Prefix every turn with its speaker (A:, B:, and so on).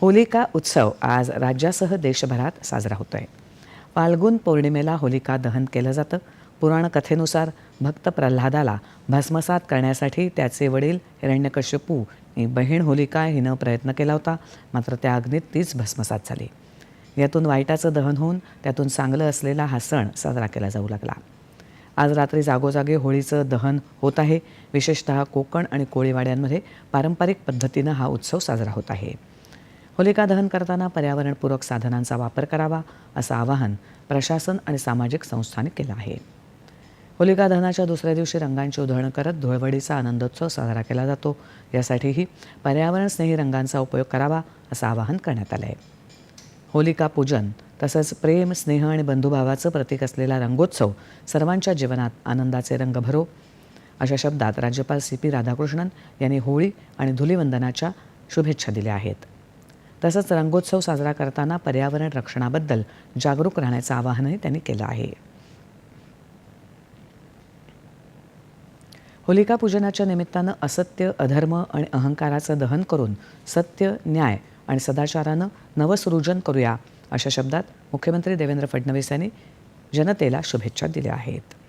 A: होलिका उत्सव आज राज्यासह देशभरात साजरा होतोय. फाल्गुन पौर्णिमेला होलिका दहन केलं जातं. पुराण कथेनुसार भक्त प्रल्हादाला भस्मसात करण्यासाठी त्याचे वडील हिरण्यकश्यपू ही बहीण होलिका हिनं प्रयत्न केला होता. मात्र त्या अग्नीत तीच भस्मसात झाली. यातून वाईटाचं दहन होऊन त्यातून चांगलं असलेला हा सण साजरा केला जाऊ लागला. आज रात्री जागोजागी होळीचं दहन होत आहे. विशेषतः कोकण आणि कोळीवाड्यांमध्ये पारंपरिक पद्धतीनं हा उत्सव साजरा होत आहे. होलिका दहन करताना पर्यावरणपूरक साधनांचा वापर करावा असं आवाहन प्रशासन आणि सामाजिक संस्थांनी केलं आहे. होलिका दहनाच्या दुसऱ्या दिवशी रंगांची उधळण करत धुळवडीचा आनंदोत्सव साजरा केला जातो. यासाठीही पर्यावरणस्नेही रंगांचा उपयोग करावा असं आवाहन करण्यात आलं आहे. होलिका पूजन तसंच प्रेम, स्नेह आणि बंधुभावाचं प्रतीक असलेला रंगोत्सव सर्वांच्या जीवनात आनंदाचे रंग भरो, अशा शब्दात राज्यपाल CP राधाकृष्णन यांनी होळी आणि धुलिवंदनाच्या शुभेच्छा दिल्या आहेत. तसंच रंगोत्सव साजरा करताना पर्यावरण रक्षणाबद्दल जागरूक राहण्याचं आवाहनही त्यांनी केलं आहे. होलिका पूजनाच्या निमित्तानं असत्य, अधर्म आणि अहंकाराचं दहन करून सत्य, न्याय आणि सदाचारानं नवसृजन करूया, अशा शब्दात मुख्यमंत्री देवेंद्र फडणवीस यांनी जनतेला शुभेच्छा दिल्या आहेत.